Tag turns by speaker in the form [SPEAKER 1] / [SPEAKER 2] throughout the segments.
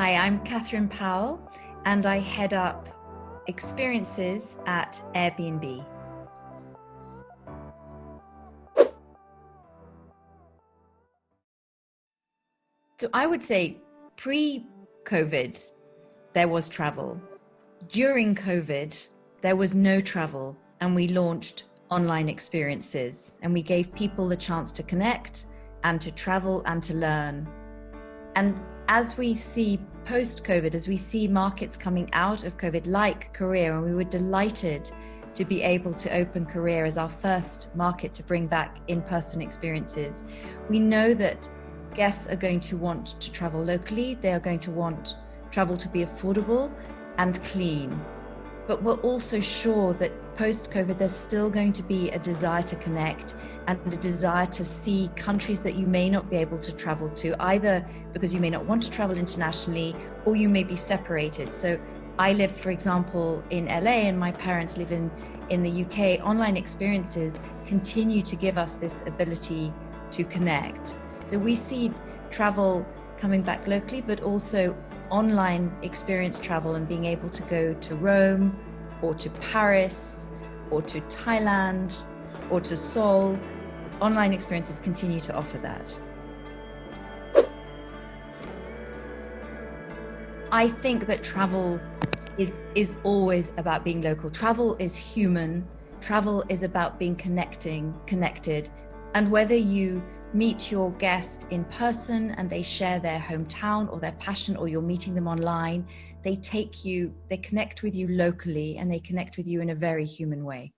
[SPEAKER 1] Hi, I'm Catherine Powell, and I head up experiences at Airbnb. So I would say pre-COVID, there was travel. During COVID, there was no travel, and we launched online experiences, and we gave people the chance to connect and to travel and to learn. And as we see post-COVID, as we see markets coming out of COVID, like Korea, and we were delighted to be able to open Korea as our first market to bring back in-person experiences, we know that guests are going to want to travel locally. They are going to want travel to be affordable and clean. But we're also sure that post-COVID, there's still going to be a desire to connect and a desire to see countries that you may not be able to travel to, either because you may not want to travel internationally or you may be separated. So I live, for example, in LA and my parents live in the UK. Online experiences continue to give us this ability to connect. So we see travel coming back locally, but also online experience travel and being able to go to Rome or to Paris or to Thailand or to Seoul. Online experiences continue to offer that. I think that travel is always about being local. Travel is human. Travel is about being connected. And whether you meet your guest in person and they share their hometown or their passion, or you're meeting them online, they connect with you locally, and they connect with you in a very human way.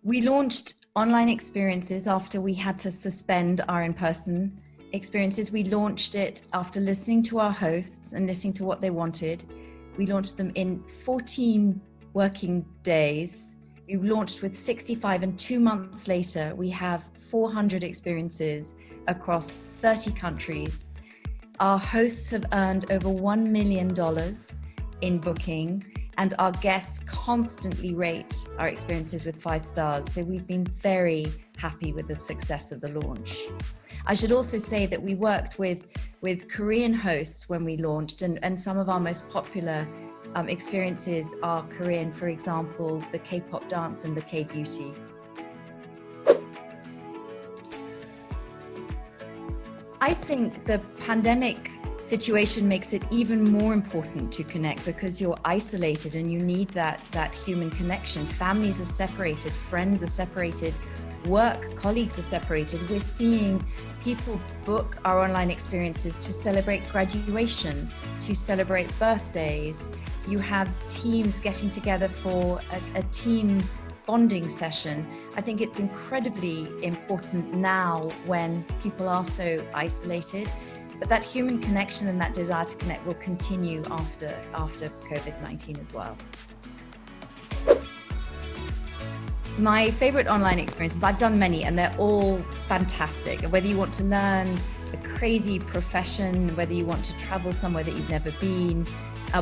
[SPEAKER 1] We launched online experiences after we had to suspend our in-person experiences. We launched it after listening to our hosts and listening to what they wanted. We launched them in 14 working days. We launched with 65, and 2 months later, we have 400 experiences across 30 countries. Our hosts have earned over $1 million in booking, and our guests constantly rate our experiences with 5 stars. So we've been very happy with the success of the launch. I should also say that we worked with Korean hosts when we launched, and some of our most popular experiences are Korean, for example, the K-pop dance and the K-beauty. I think the pandemic situation makes it even more important to connect, because you're isolated and you need that human connection. Families are separated, friends are separated, work colleagues are separated. We're seeing people book our online experiences to celebrate graduation, to celebrate birthdays. You have teams getting together for a team bonding session. I think it's incredibly important now when people are so isolated, but that human connection and that desire to connect will continue after COVID-19 as well. My favorite online experiences, I've done many and they're all fantastic. Whether you want to learn a crazy profession, whether you want to travel somewhere that you've never been,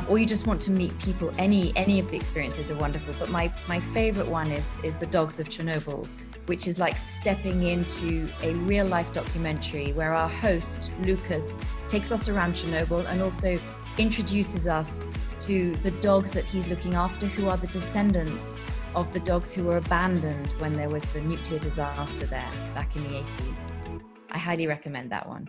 [SPEAKER 1] or you just want to meet people, any of the experiences are wonderful. But my favorite one is The Dogs of Chernobyl, which is like stepping into a real life documentary where our host, Lucas, takes us around Chernobyl and also introduces us to the dogs that he's looking after, who are the descendants of the dogs who were abandoned when there was the nuclear disaster there back in the 80s. I highly recommend that one.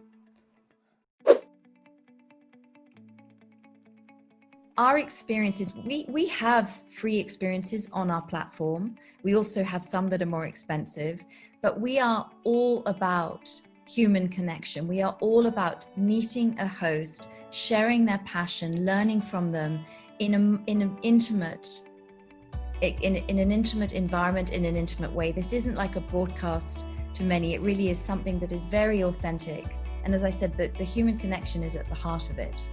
[SPEAKER 1] Our experiences, we have free experiences on our platform. We also have some that are more expensive, but we are all about human connection. We are all about meeting a host, sharing their passion, learning from them in an intimate environment, in an intimate way. This isn't like a broadcast to many. It really is something that is very authentic. And as I said, the human connection is at the heart of it.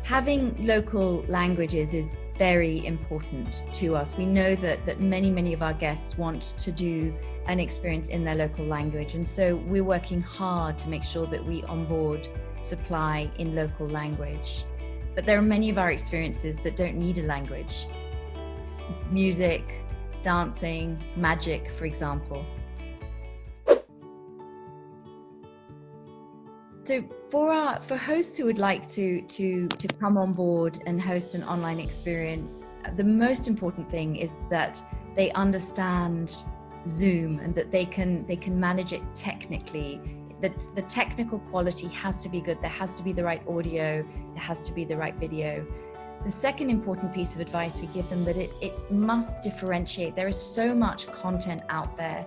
[SPEAKER 1] Having local languages is very important to us. We know that many of our guests want to do an experience in their local language. And so we're working hard to make sure that we onboard supply in local language. But there are many of our experiences that don't need a language. Music, dancing, magic, for example. So for hosts who would like to come on board and host an online experience, the most important thing is that they understand Zoom and that they can manage it technically. That the technical quality has to be good. There has to be the right audio. There has to be the right video. The second important piece of advice we give them that it must differentiate. There is so much content out there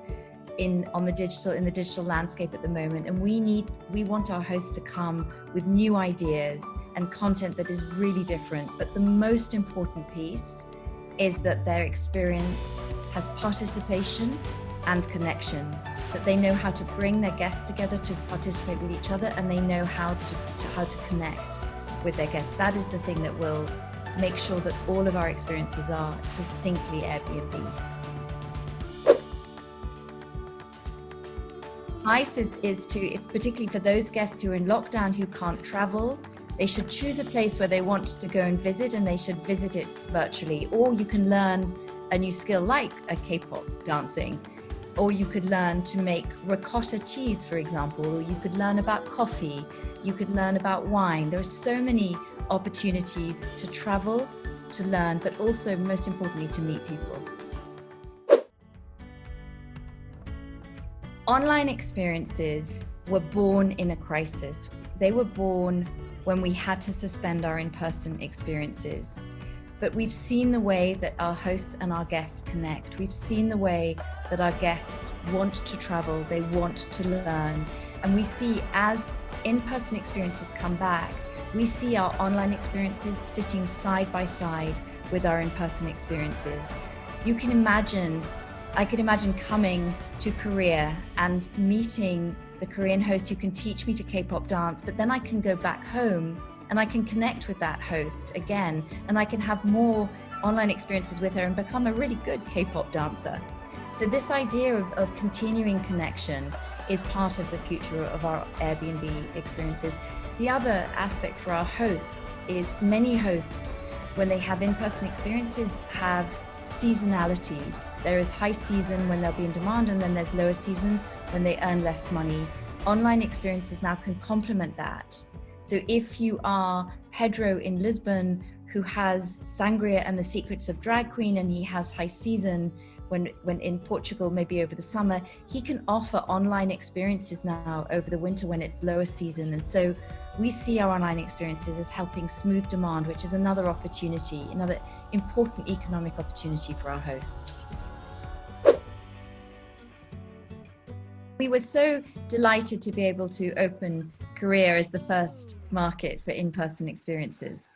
[SPEAKER 1] in the digital landscape at the moment, and we want our hosts to come with new ideas and content that is really different. But the most important piece is that their experience has participation and connection, that they know how to bring their guests together to participate with each other, and they know how to connect with their guests. That is the thing that will make sure that all of our experiences are distinctly Airbnb. Advice is to, particularly for those guests who are in lockdown who can't travel, they should choose a place where they want to go and visit, and they should visit it virtually. Or you can learn a new skill like a K-pop dancing, or you could learn to make ricotta cheese, for example, or you could learn about coffee, you could learn about wine. There are so many opportunities to travel, to learn, but also most importantly to meet people. Online experiences were born in a crisis. They were born when we had to suspend our in-person experiences. But we've seen the way that our hosts and our guests connect. We've seen the way that our guests want to travel, they want to learn. And we see as in-person experiences come back, we see our online experiences sitting side by side with our in-person experiences. I could imagine coming to Korea and meeting the Korean host who can teach me to K-pop dance, but then I can go back home and I can connect with that host again, and I can have more online experiences with her and become a really good K-pop dancer. So this idea of continuing connection is part of the future of our Airbnb experiences. The other aspect for our hosts is many hosts, when they have in-person experiences, have seasonality. There is high season when they'll be in demand, and then there's lower season when they earn less money. Online experiences now can complement that. So if you are Pedro in Lisbon, who has Sangria and the Secrets of Drag Queen, and he has high season when in Portugal, maybe over the summer, he can offer online experiences now over the winter when it's lower season. And so we see our online experiences as helping smooth demand, which is another opportunity, another important economic opportunity for our hosts. We were so delighted to be able to open Korea as the first market for in-person experiences.